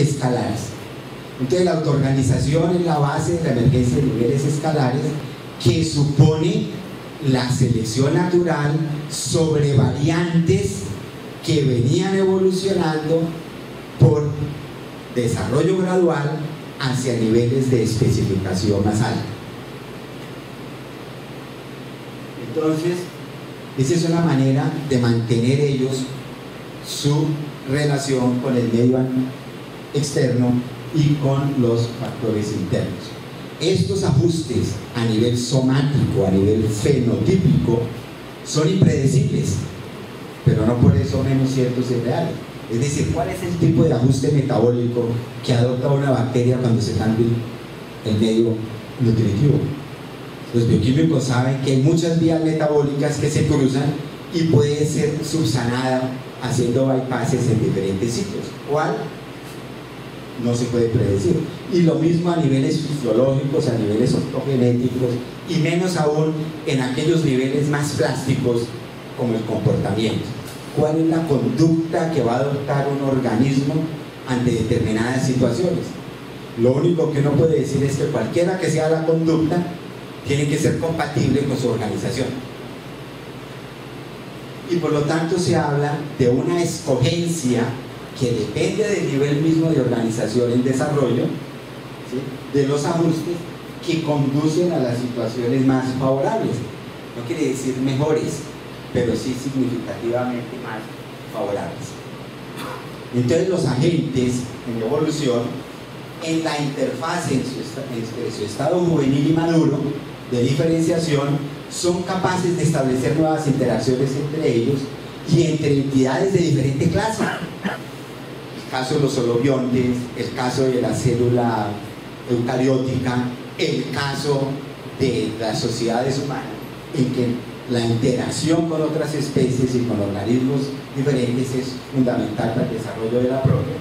escalares. Entonces la autoorganización es la base de la emergencia de niveles escalares, que supone la selección natural sobre variantes que venían evolucionando por desarrollo gradual hacia niveles de especificación más alta. Entonces, esa es una manera de mantener ellos su relación con el medio externo y con los factores internos. Estos ajustes a nivel somático, a nivel fenotípico, son impredecibles, pero no por eso menos ciertos y reales. Es decir, ¿cuál es el tipo de ajuste metabólico que adopta una bacteria cuando se cambia el medio nutritivo? Los bioquímicos saben que hay muchas vías metabólicas que se cruzan y puede ser subsanada haciendo bypasses en diferentes sitios. ¿Cuál? No se puede predecir. Y lo mismo a niveles fisiológicos, a niveles ortogenéticos, y menos aún en aquellos niveles más plásticos como el comportamiento. ¿Cuál es la conducta que va a adoptar un organismo ante determinadas situaciones? Lo único que uno puede decir es que cualquiera que sea la conducta tiene que ser compatible con su organización. Y por lo tanto se habla de una escogencia que depende del nivel mismo de organización en desarrollo, ¿sí?, de los ajustes que conducen a las situaciones más favorables. No quiere decir mejores, pero sí significativamente más favorables. Entonces los agentes en evolución, en la interfaz entre su estado juvenil y maduro de diferenciación, son capaces de establecer nuevas interacciones entre ellos y entre entidades de diferente clase. El caso de los holobiontes, el caso de la célula eucariótica, el caso de las sociedades humanas, en que la interacción con otras especies y con organismos diferentes es fundamental para el desarrollo de la propia,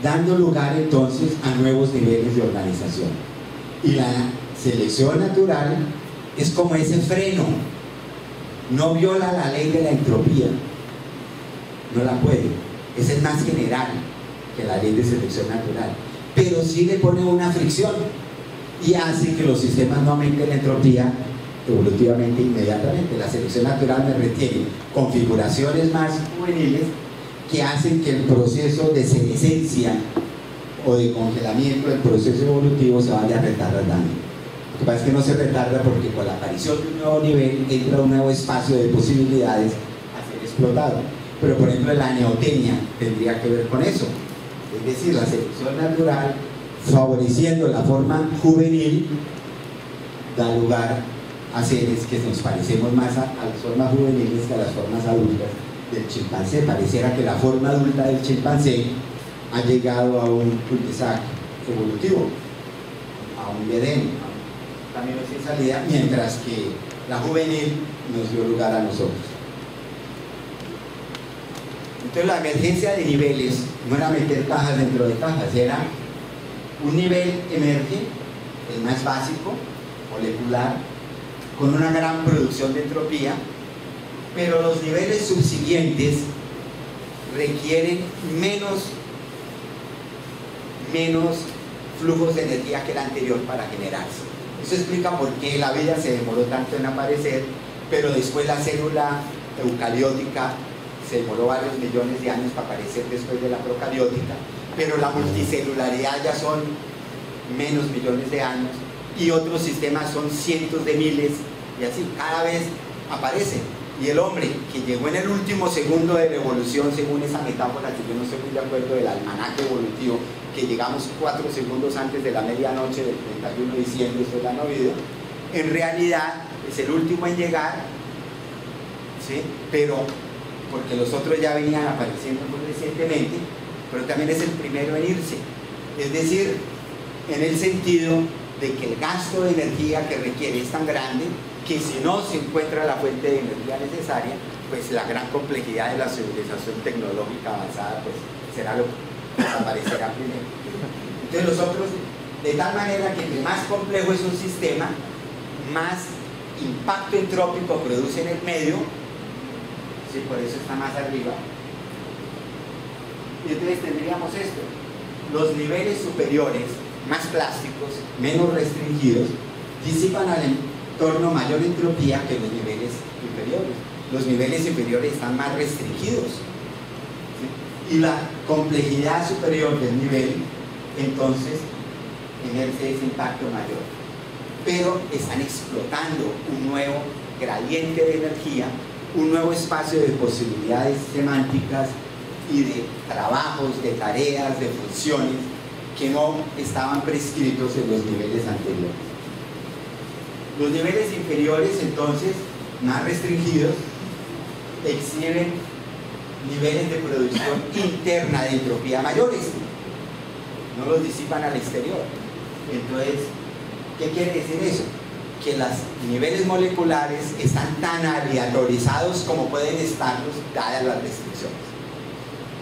dando lugar entonces a nuevos niveles de organización. Y la selección natural es como ese freno, no viola la ley de la entropía, no la puede, esa es más general que la ley de selección natural, pero sí le pone una fricción y hace que los sistemas no aumenten la entropía evolutivamente inmediatamente. La selección natural me retiene configuraciones más juveniles que hacen que el proceso de senescencia o de congelamiento del proceso evolutivo se vaya retardando. Lo que pasa es que no se retarda porque con la aparición de un nuevo nivel entra un nuevo espacio de posibilidades a ser explotado. Pero por ejemplo la neotenia tendría que ver con eso, es decir, la selección natural favoreciendo la forma juvenil da lugar a seres que nos parecemos más a las formas juveniles que a las formas adultas del chimpancé. Pareciera que la forma adulta del chimpancé ha llegado a un cul-de-sac evolutivo, a un edén, a un camino sin salida, mientras que la juvenil nos dio lugar a nosotros. Entonces la emergencia de niveles no era meter cajas dentro de cajas, era un nivel emerge, el más básico, molecular, con una gran producción de entropía, pero los niveles subsiguientes requieren menos flujos de energía que el anterior para generarse. Eso explica por qué la vida se demoró tanto en aparecer, pero después la célula eucariótica se demoró varios millones de años para aparecer después de la procariótica, pero la multicelularidad ya son menos millones de años y otros sistemas son cientos de miles, y así cada vez aparece. Y el hombre que llegó en el último segundo de la evolución, según esa metáfora que yo no estoy muy de acuerdo del almanaque evolutivo, que llegamos 4 segundos antes de la medianoche del 31 de diciembre, esto ya no ha habido, en realidad es el último en llegar, ¿sí?, pero porque los otros ya venían apareciendo muy recientemente, pero también es el primero en irse. Es decir, en el sentido de que el gasto de energía que requiere es tan grande que si no se encuentra la fuente de energía necesaria, pues la gran complejidad de la civilización tecnológica avanzada pues será lo que desaparecerá primero. Entonces los otros, de tal manera que entre más complejo es un sistema, más impacto entrópico produce en el medio, ¿sí?, por eso está más arriba. Y entonces tendríamos esto. los niveles superiores, más plásticos, menos restringidos, disipan al entorno mayor entropía que los niveles inferiores. Los niveles inferiores están más restringidos, ¿sí? Y la complejidad superior del nivel, entonces, ejerce ese impacto mayor. Pero están explotando un nuevo gradiente de energía, un nuevo espacio de posibilidades semánticas y de trabajos, de tareas, de funciones que no estaban prescritos en los niveles anteriores. Los niveles inferiores, entonces, más restringidos, exhiben niveles de producción interna de entropía mayores, no los disipan al exterior. Entonces, ¿qué quiere decir eso? Que los niveles moleculares están tan aleatorizados como pueden estarlos dadas las restricciones.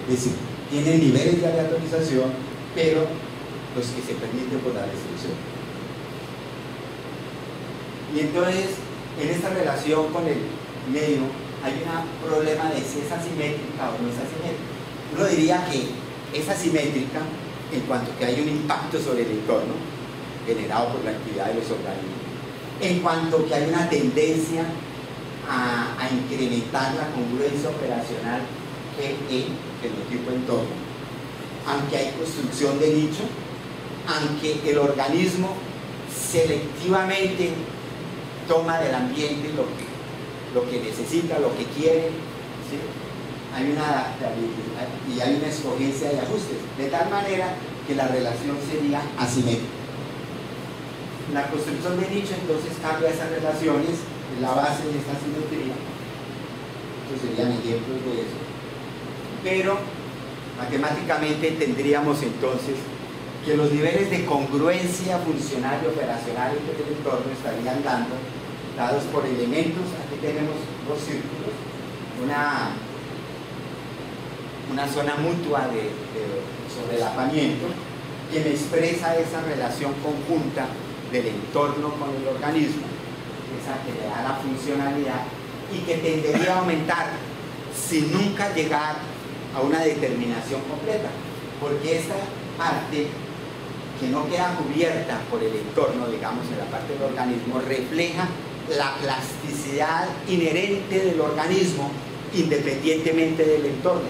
Es decir, tienen niveles de aleatorización, pero los que se permiten por la restricción. Y entonces, en esta relación con el medio, hay un problema de si es asimétrica o no es asimétrica. Uno diría que es asimétrica en cuanto que hay un impacto sobre el entorno generado por la actividad de los organismos, en cuanto que hay una tendencia a incrementar la congruencia operacional GE, fenotipo entorno, aunque hay construcción de nicho, aunque el organismo selectivamente toma del ambiente lo que necesita, lo que quiere, ¿sí? Hay una adaptabilidad y hay una escogencia de ajustes, de tal manera que la relación sería asimétrica. La construcción de nicho entonces cambia esas relaciones, es la base de esta simetría. Estos serían ejemplos de eso. Pero matemáticamente tendríamos entonces que los niveles de congruencia funcional y operacional entre el entorno estarían dados por elementos. Aquí tenemos dos círculos, una zona mutua de sobrelapamiento que me expresa esa relación conjunta del entorno con el organismo, esa que le da la funcionalidad y que tendería a aumentar sin nunca llegar a una determinación completa, porque esta parte que no queda cubierta por el entorno, digamos en la parte del organismo, refleja la plasticidad inherente del organismo independientemente del entorno.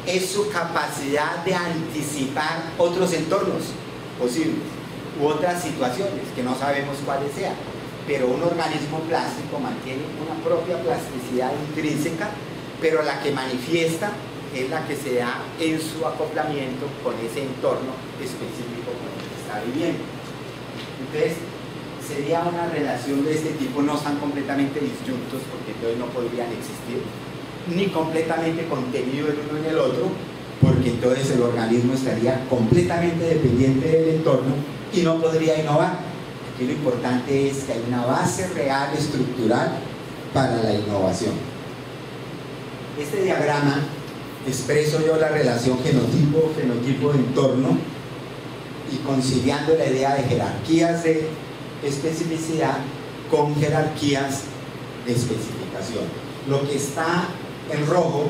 Es su capacidad de anticipar otros entornos posibles u otras situaciones que no sabemos cuáles sean, pero un organismo plástico mantiene una propia plasticidad intrínseca, pero la que manifiesta es la que se da en su acoplamiento con ese entorno específico con el que está viviendo. Entonces, sería una relación de este tipo, no están completamente disjuntos, porque entonces no podrían existir, ni completamente contenido el uno en el otro, porque entonces el organismo estaría completamente dependiente del entorno y no podría innovar. Aquí lo importante es que hay una base real, estructural, para la innovación. Este diagrama expreso yo la relación genotipo-entorno y conciliando la idea de jerarquías de especificidad con jerarquías de especificación. Lo que está en rojo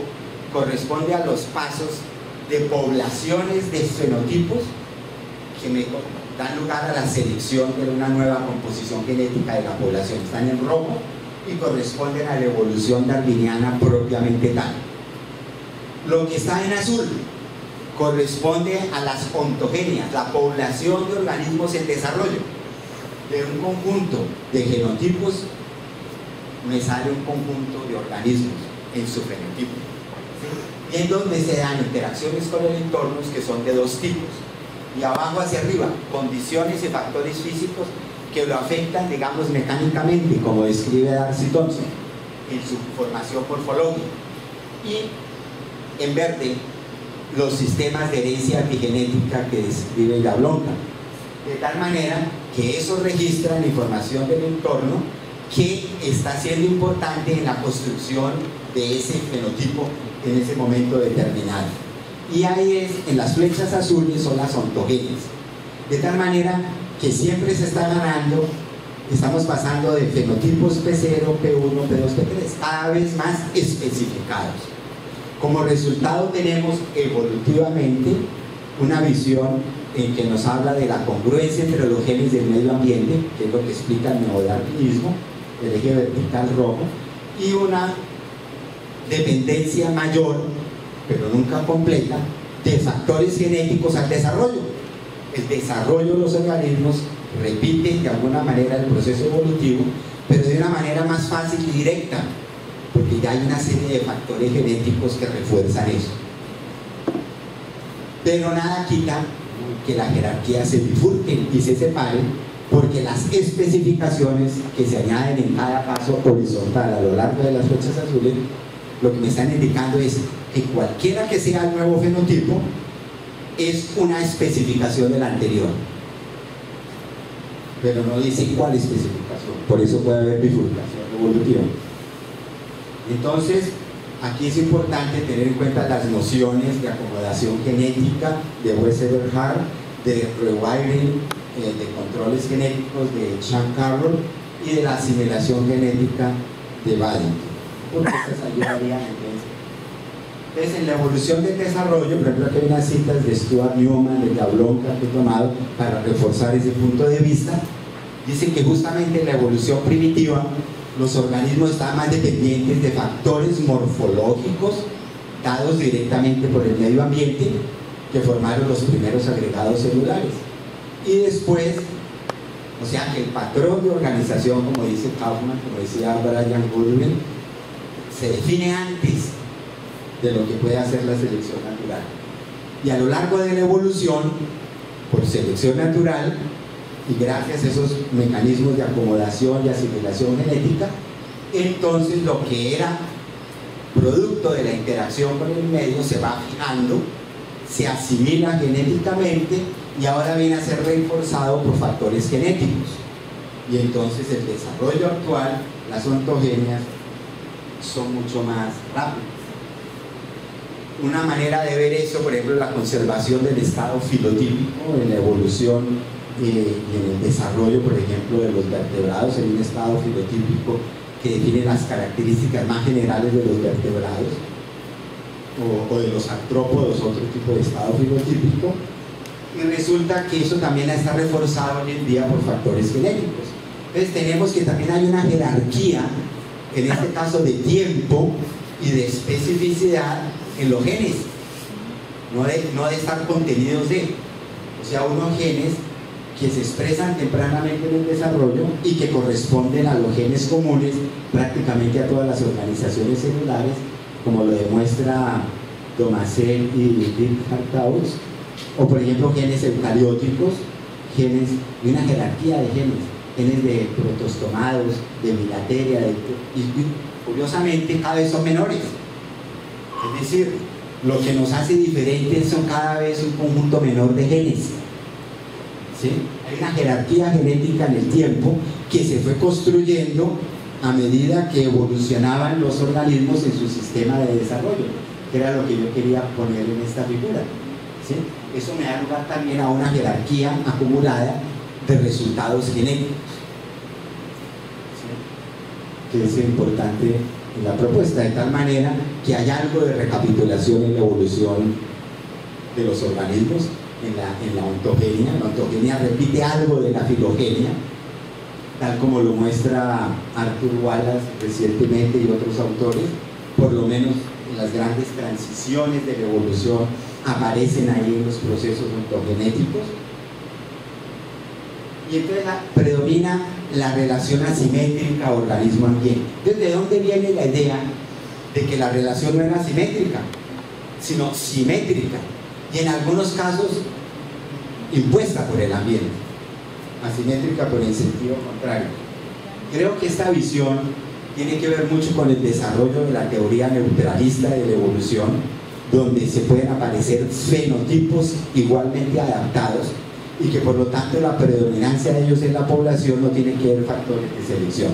corresponde a los pasos de poblaciones de fenotipos que me dan lugar a la selección de una nueva composición genética de la población. Están en rojo y corresponden a la evolución darwiniana propiamente tal. Lo que está en azul corresponde a las ontogenias, la población de organismos en desarrollo. De un conjunto de genotipos me sale un conjunto de organismos en su fenotipo, ¿sí? Y en donde se dan interacciones con el entorno que son de dos tipos, y abajo hacia arriba, condiciones y factores físicos que lo afectan, digamos, mecánicamente, como describe Darcy Thompson en su formación morfológica, y en verde los sistemas de herencia epigenética que describe Jablonka, de tal manera que eso registran información del entorno que está siendo importante en la construcción de ese fenotipo en ese momento determinado. Y ahí es, en las flechas azules son las ontogenias, de tal manera que siempre se está ganando, estamos pasando de fenotipos P0, P1, P2, P3, cada vez más especificados. Como resultado tenemos evolutivamente una visión en que nos habla de la congruencia entre los genes del medio ambiente, que es lo que explica el neodarwinismo, el eje vertical rojo, y una dependencia mayor, pero nunca completa, de factores genéticos al desarrollo. El desarrollo de los organismos repite de alguna manera el proceso evolutivo, pero de una manera más fácil y directa, porque ya hay una serie de factores genéticos que refuerzan eso. Pero nada quita que la jerarquía se bifurque y se separe, porque las especificaciones que se añaden en cada paso horizontal a lo largo de las flechas azules, lo que me están indicando es que cualquiera que sea el nuevo fenotipo es una especificación de la anterior, pero no dice cuál especificación, por eso puede haber bifurcación evolutiva. Entonces, aquí es importante tener en cuenta las nociones de acomodación genética de Westerhart, de rewiring, de controles genéticos de Sean Carroll y de la asimilación genética de Baddington, porque estas ayudarían entonces en la evolución del desarrollo. Por ejemplo, aquí hay unas citas de Stuart Newman, de Jablonka, que he tomado para reforzar ese punto de vista. Dicen que justamente en la evolución primitiva los organismos estaban más dependientes de factores morfológicos dados directamente por el medio ambiente, que formaron los primeros agregados celulares. Y después, o sea que el patrón de organización, como dice Kaufman, como decía Brian Goodwin, se define antes de lo que puede hacer la selección natural. Y a lo largo de la evolución, por selección natural, y gracias a esos mecanismos de acomodación y asimilación genética, entonces lo que era producto de la interacción con el medio se va fijando, se asimila genéticamente y ahora viene a ser reforzado por factores genéticos. Y entonces el desarrollo actual, las ontogenias, son mucho más rápidas. Una manera de ver eso, por ejemplo, la conservación del estado filotípico en la evolución y en el desarrollo, por ejemplo, de los vertebrados, en un estado filotípico que define las características más generales de los vertebrados o de los artrópodos, otro tipo de estado filotípico. Y resulta que eso también está reforzado hoy en día por factores genéticos. Entonces tenemos que también hay una jerarquía, en este caso de tiempo y de especificidad en los genes, no de estar contenidos de, o sea, unos genes que se expresan tempranamente en el desarrollo y que corresponden a los genes comunes prácticamente a todas las organizaciones celulares, como lo demuestra Tomasel y Dick Harthaus, o por ejemplo genes eucarióticos, genes de una jerarquía de genes de protostomados, de bilateria, y curiosamente cada vez son menores. Es decir, lo que nos hace diferentes son cada vez un conjunto menor de genes. ¿Sí? Hay una jerarquía genética en el tiempo que se fue construyendo a medida que evolucionaban los organismos en su sistema de desarrollo, que era lo que yo quería poner en esta figura. ¿Sí? Eso me da lugar también a una jerarquía acumulada de resultados genéticos, ¿sí? Que es importante en la propuesta, de tal manera que hay algo de recapitulación en la evolución de los organismos, en la ontogenia. La ontogenia repite algo de la filogenia, tal como lo muestra Arthur Wallace recientemente y otros autores. Por lo menos las grandes transiciones de la evolución aparecen ahí en los procesos ontogenéticos. Y entonces predomina la relación asimétrica organismo-ambiente. Entonces, ¿de dónde viene la idea de que la relación no era asimétrica, sino simétrica? Y en algunos casos impuesta por el ambiente, asimétrica por el sentido contrario. Creo que esta visión tiene que ver mucho con el desarrollo de la teoría neutralista de la evolución, donde se pueden aparecer fenotipos igualmente adaptados y que por lo tanto la predominancia de ellos en la población no tiene que ver factores de selección.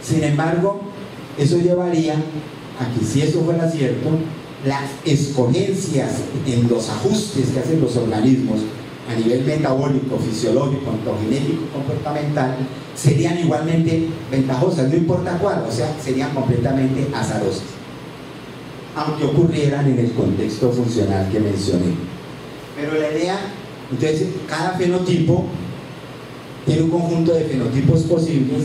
Sin embargo, eso llevaría a que, si eso fuera cierto, las escogencias en los ajustes que hacen los organismos a nivel metabólico, fisiológico, ontogenético, comportamental, serían igualmente ventajosas, no importa cuál, o sea, serían completamente azarosas, aunque ocurrieran en el contexto funcional que mencioné. Pero la idea, entonces, cada fenotipo tiene un conjunto de fenotipos posibles,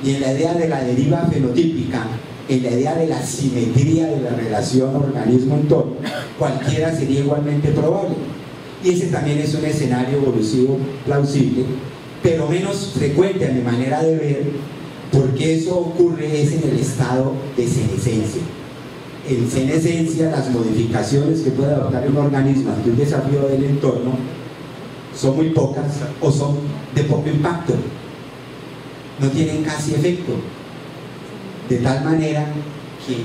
y en la idea de la deriva fenotípica, en la idea de la simetría de la relación organismo-entorno, cualquiera sería igualmente probable. Y ese también es un escenario evolutivo plausible, pero menos frecuente a mi manera de ver, porque eso ocurre es en el estado de senescencia. En senescencia, las modificaciones que puede adoptar un organismo ante un desafío del entorno son muy pocas o son de poco impacto, no tienen casi efecto, de tal manera que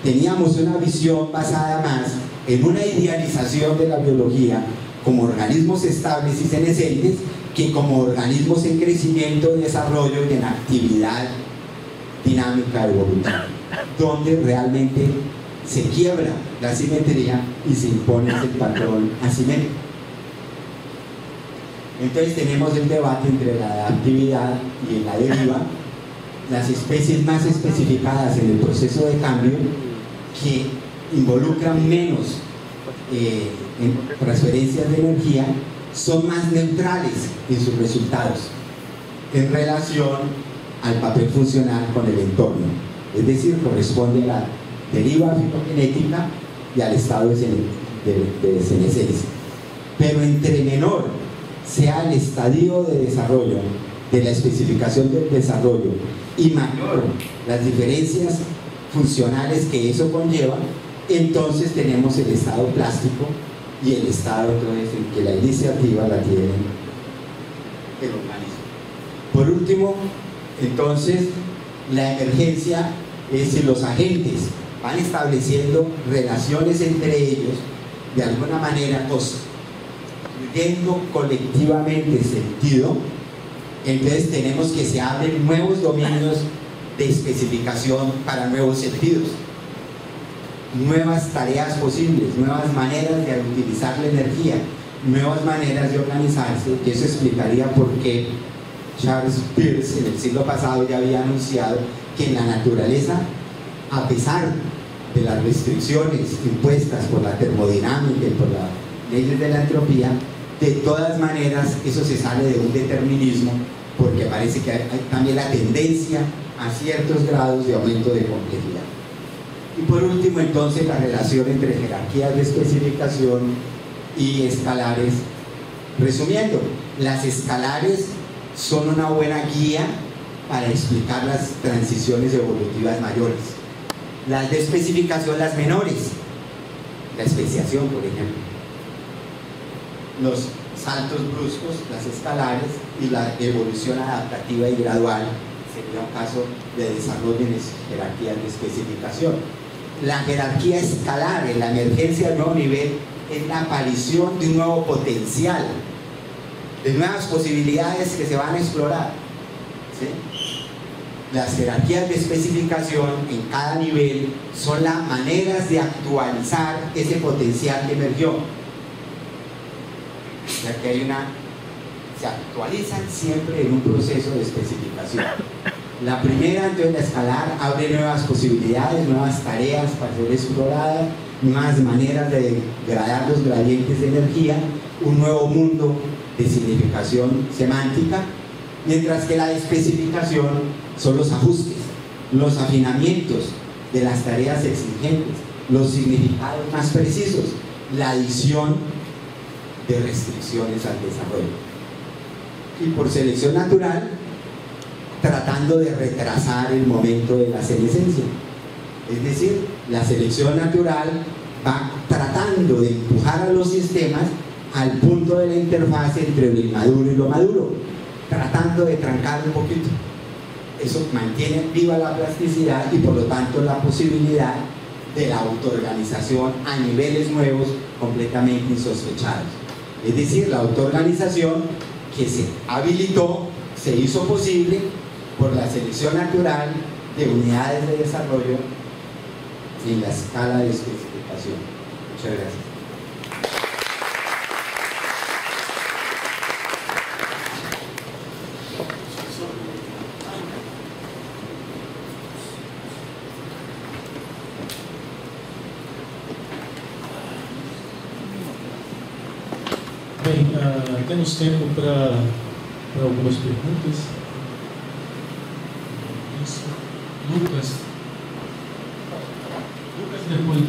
teníamos una visión basada más en una idealización de la biología como organismos estables y senescentes que como organismos en crecimiento, desarrollo y en actividad dinámica evolutiva, donde realmente se quiebra la simetría y se impone el patrón asimétrico. Entonces tenemos el debate entre la adaptividad y la deriva, las especies más especificadas en el proceso de cambio que involucran menos en transferencias de energía son más neutrales en sus resultados en relación al papel funcional con el entorno, es decir, corresponde a la deriva filogenética y al estado de senescencia. Pero entre menor sea el estadio de desarrollo, de la especificación del desarrollo, y mayor las diferencias funcionales que eso conlleva, entonces tenemos el estado plástico y el estado entonces en que la iniciativa la tiene el organismo. Por último, entonces, la emergencia es si los agentes van estableciendo relaciones entre ellos, de alguna manera construyendo colectivamente sentido, entonces tenemos que se abren nuevos dominios de especificación para nuevos sentidos, nuevas tareas posibles, nuevas maneras de utilizar la energía, nuevas maneras de organizarse, que eso explicaría por qué Charles Peirce en el siglo pasado ya había anunciado que en la naturaleza, a pesar de las restricciones impuestas por la termodinámica y por las leyes de la entropía, de todas maneras eso se sale de un determinismo, porque parece que hay también la tendencia a ciertos grados de aumento de complejidad. Y por último, entonces, la relación entre jerarquías de especificación y escalares. Resumiendo, las escalares son una buena guía para explicar las transiciones evolutivas mayores. Las de especificación, las menores, la especiación, por ejemplo, los saltos bruscos, las escalares, y la evolución adaptativa y gradual sería un caso de desarrollo en jerarquías de especificación. La jerarquía escalar en la emergencia del nuevo nivel es la aparición de un nuevo potencial, de nuevas posibilidades que se van a explorar, ¿sí? Las jerarquías de especificación en cada nivel son las maneras de actualizar ese potencial que emergió. Ya que se actualizan siempre en un proceso de especificación. La primera, entonces, la escalar, abre nuevas posibilidades, nuevas tareas para ser exploradas, nuevas maneras de gradar los gradientes de energía, un nuevo mundo de significación semántica, mientras que la especificación son los ajustes, los afinamientos de las tareas exigentes, los significados más precisos, la adición de restricciones al desarrollo. Y por selección natural, tratando de retrasar el momento de la senescencia. Es decir, la selección natural va tratando de empujar a los sistemas al punto de la interfase entre lo inmaduro y lo maduro, tratando de trancar un poquito. Eso mantiene viva la plasticidad y por lo tanto la posibilidad de la autoorganización a niveles nuevos completamente insospechados. Es decir, la autoorganización que se habilitó, se hizo posible por la selección natural de unidades de desarrollo en la escala de especificación. Muchas gracias. Temos tempo para algumas perguntas. Isso. Lucas, depois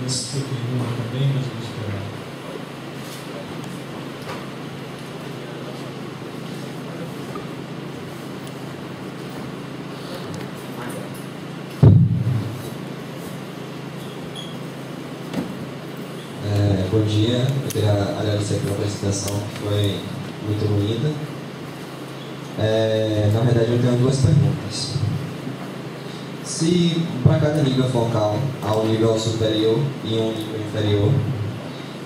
essa pergunta também, nós vamos esperar. Bom dia, eu queria agradecer pela apresentação, que foi muito bonita. Na verdade, eu tenho duas perguntas. Se para cada nível focal há um nível superior e um nível inferior,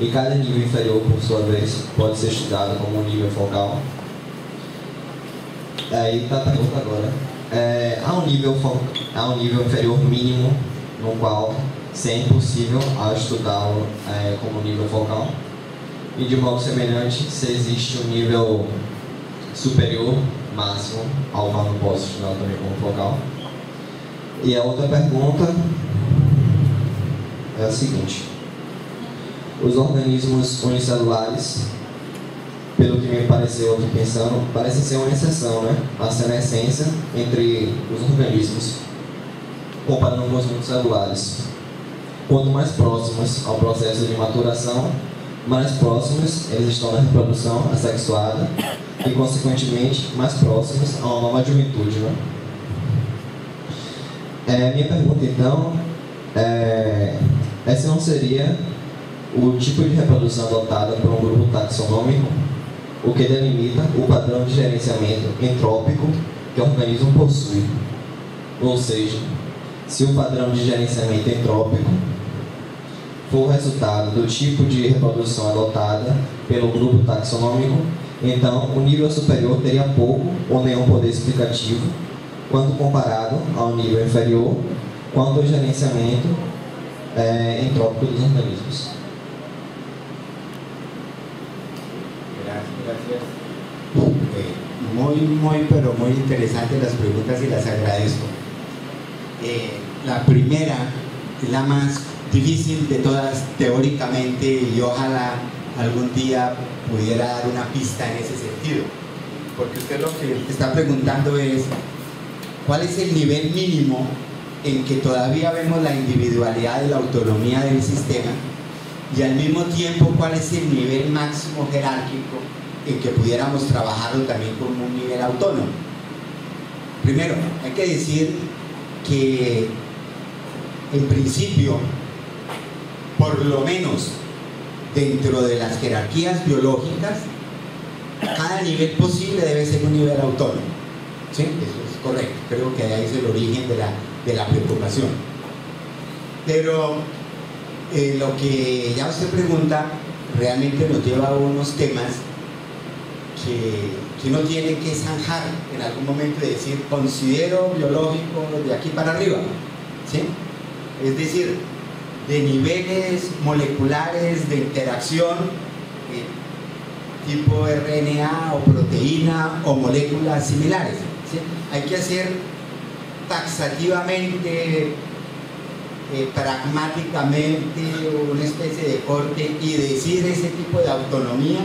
e cada nível inferior, por sua vez, pode ser estudado como um nível focal, aí está a pergunta agora. Há um nível inferior mínimo no qual se é impossível estudá-lo como nível focal, e de modo semelhante, se existe um nível superior máximo ao qual não posso estudá-lo também como focal. E a outra pergunta é a seguinte: os organismos unicelulares, pelo que me pareceu aqui pensando, parece ser uma exceção, né? A senescência entre os organismos, comparando com os multicelulares. Quanto mais próximos ao processo de maturação, mais próximos eles estão da reprodução assexuada e, consequentemente, mais próximos a uma nova juventude, né? Minha pergunta, então, esse não seria o tipo de reprodução adotada por um grupo taxonômico, o que delimita o padrão de gerenciamento entrópico que o organismo possui. Ou seja, se o padrão de gerenciamento entrópico for resultado do tipo de reprodução adotada pelo grupo taxonômico, então o nível superior teria pouco ou nenhum poder explicativo quando comparado ao nível inferior quanto ao gerenciamento entrópico dos organismos. Gracias. Pero muy interesantes las preguntas y las agradezco. La primera es la más difícil de todas teóricamente, y ojalá algún día pudiera dar una pista en ese sentido, porque usted lo que está preguntando es ¿cuál es el nivel mínimo en que todavía vemos la individualidad y la autonomía del sistema? Y al mismo tiempo, ¿cuál es el nivel máximo jerárquico en que pudiéramos trabajarlo también como un nivel autónomo? Primero, hay que decir que en principio, por lo menos dentro de las jerarquías biológicas, cada nivel posible debe ser un nivel autónomo. ¿Sí? Eso es correcto. Creo que ahí es el origen de la preocupación. Pero lo que ya usted pregunta realmente nos lleva a unos temas que uno tiene que zanjar en algún momento, de decir, considero biológico de aquí para arriba, ¿sí? Es decir, de niveles moleculares de interacción tipo RNA o proteína o moléculas similares, ¿sí? Hay que hacer taxativamente, pragmáticamente, una especie de corte y decir ese tipo de autonomía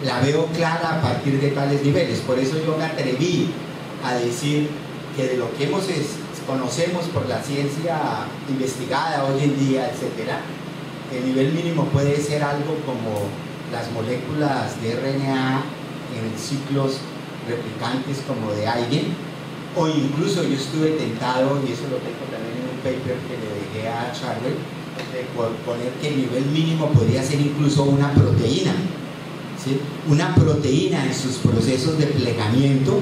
la veo clara a partir de tales niveles. Por eso yo me atreví a decir que de lo que conocemos por la ciencia investigada hoy en día, etcétera, el nivel mínimo puede ser algo como las moléculas de RNA en ciclos replicantes como de Eigen, o incluso yo estuve tentado, y eso lo tengo también en un paper que le dejé a Charlie, de poner que el nivel mínimo podría ser incluso una proteína, ¿sí? Una proteína en sus procesos de plegamiento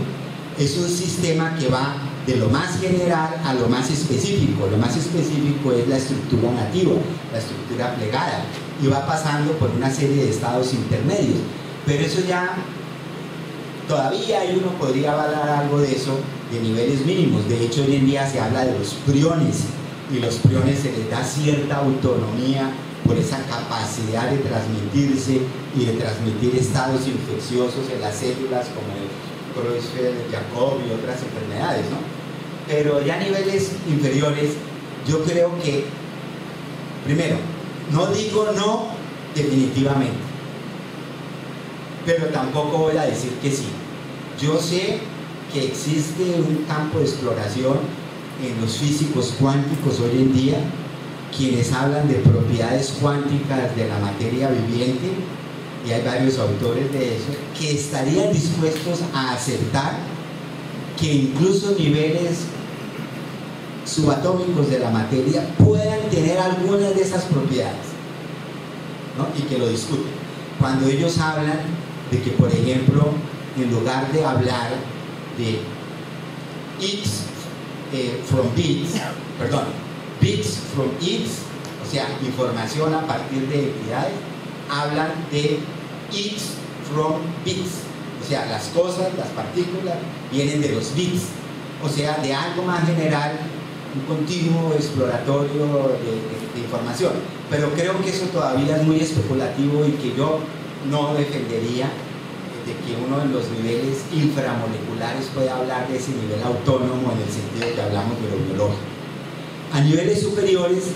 es un sistema que va de lo más general a lo más específico. Lo más específico es la estructura nativa, la estructura plegada, y va pasando por una serie de estados intermedios. Pero eso ya, todavía uno podría avalar algo de eso, de niveles mínimos. De hecho, hoy en día se habla de los priones, y los priones se les da cierta autonomía por esa capacidad de transmitirse y de transmitir estados infecciosos en las células, como el Creutzfeldt-Jakob y otras enfermedades, ¿no? Pero ya a niveles inferiores, yo creo que, primero, no digo no definitivamente, pero tampoco voy a decir que sí. Yo sé que existe un campo de exploración en los físicos cuánticos hoy en día, quienes hablan de propiedades cuánticas de la materia viviente, y hay varios autores de eso, que estarían dispuestos a aceptar que incluso niveles subatómicos de la materia puedan tener algunas de esas propiedades, ¿no? Y que lo discuten. Cuando ellos hablan de que, por ejemplo, en lugar de hablar de bits from bits, bits from bits, o sea, información a partir de entidades, hablan de bits from bits, o sea, las cosas, las partículas vienen de los bits, o sea, de algo más general, un continuo exploratorio de información. Pero creo que eso todavía es muy especulativo y que yo no defendería de que uno de los niveles inframoleculares pueda hablar de ese nivel autónomo en el sentido que hablamos de lo biológico. A niveles superiores,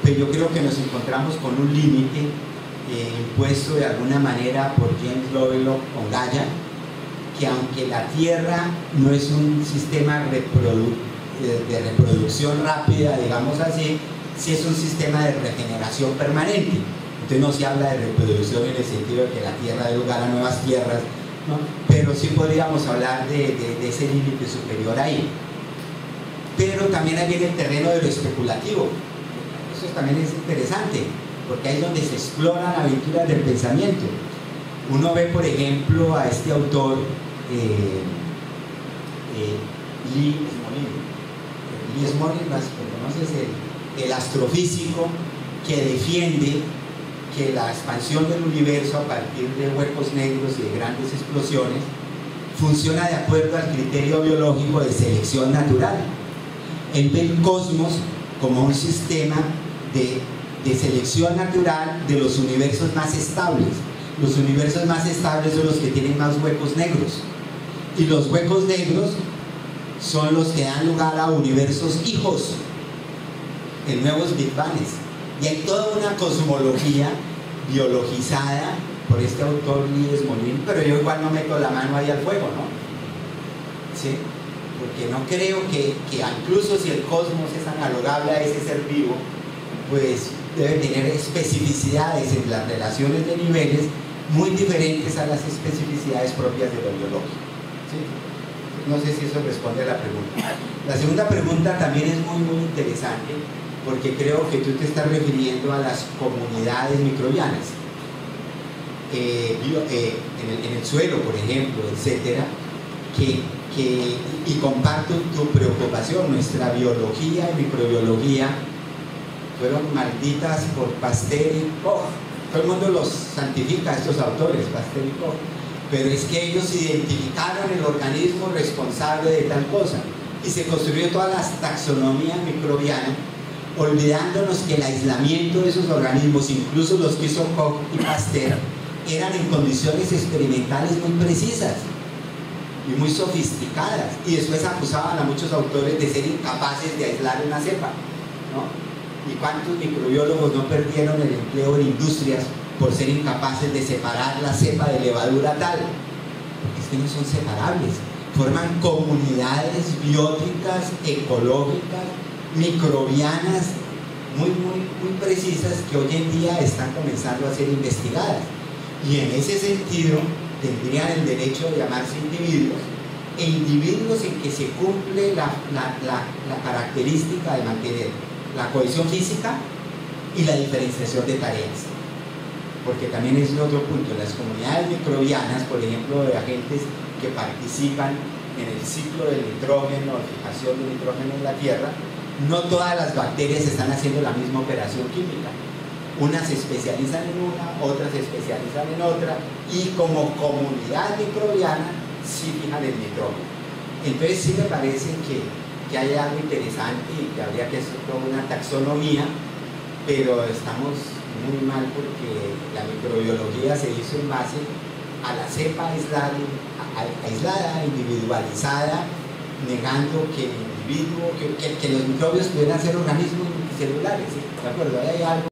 pues yo creo que nos encontramos con un límite impuesto de alguna manera por James Lovelock con Gaia, que aunque la Tierra no es un sistema de reproducción rápida, digamos así, sí es un sistema de regeneración permanente. Entonces no se habla de reproducción en el sentido de que la Tierra dé lugar a nuevas tierras, ¿no? Pero sí podríamos hablar de ese límite superior ahí. Pero también ahí viene el terreno de lo especulativo. Eso también es interesante, porque ahí es donde se exploran aventuras del pensamiento. Uno ve, por ejemplo, a este autor Lee Smolin, ¿conoces? El astrofísico que defiende que la expansión del universo a partir de huecos negros y de grandes explosiones funciona de acuerdo al criterio biológico de selección natural. Él ve el cosmos como un sistema de selección natural de los universos más estables. Los universos más estables son los que tienen más huecos negros, y los huecos negros son los que dan lugar a universos hijos, en nuevos Big Bangs. Y hay toda una cosmología biologizada por este autor Lee Smolin, pero yo igual no meto la mano ahí al fuego, ¿no? ¿Sí? Porque no creo que incluso si el cosmos es analogable a ese ser vivo, pues debe tener especificidades en las relaciones de niveles muy diferentes a las especificidades propias de lo biológico. ¿Sí? No sé si eso responde a la pregunta. La segunda pregunta también es muy interesante, porque creo que tú te estás refiriendo a las comunidades microbianas, en el suelo, por ejemplo, etcétera, y comparto tu preocupación. Nuestra biología y microbiología fueron malditas por Pasteur y Koch. Todo el mundo los santifica, estos autores, Pasteur y Koch, pero es que ellos identificaron el organismo responsable de tal cosa y se construyó toda la taxonomía microbiana, olvidándonos que el aislamiento de esos organismos, incluso los que hizo Koch y Pasteur, eran en condiciones experimentales muy precisas y muy sofisticadas, y después acusaban a muchos autores de ser incapaces de aislar una cepa, ¿no? ¿Y cuántos microbiólogos no perdieron el empleo en industrias por ser incapaces de separar la cepa de levadura tal? Porque es que no son separables, forman comunidades bióticas, ecológicas, microbianas muy precisas, que hoy en día están comenzando a ser investigadas, y en ese sentido tendrían el derecho de llamarse individuos, e individuos en que se cumple la característica de mantener la cohesión física y la diferenciación de tareas. Porque también es otro punto, las comunidades microbianas, por ejemplo, de agentes que participan en el ciclo del nitrógeno, fijación del nitrógeno en la Tierra, no todas las bacterias están haciendo la misma operación química. Unas se especializan en una, otras se especializan en otra, y como comunidad microbiana sí fijan el nitrógeno. Entonces sí me parece que hay algo interesante y que habría que hacer toda una taxonomía, pero estamos muy mal porque la microbiología se hizo en base a la cepa aislada, individualizada, negando que el individuo, que los microbios pudieran ser organismos multicelulares, ¿sí? ¿De acuerdo? Ahí hay algo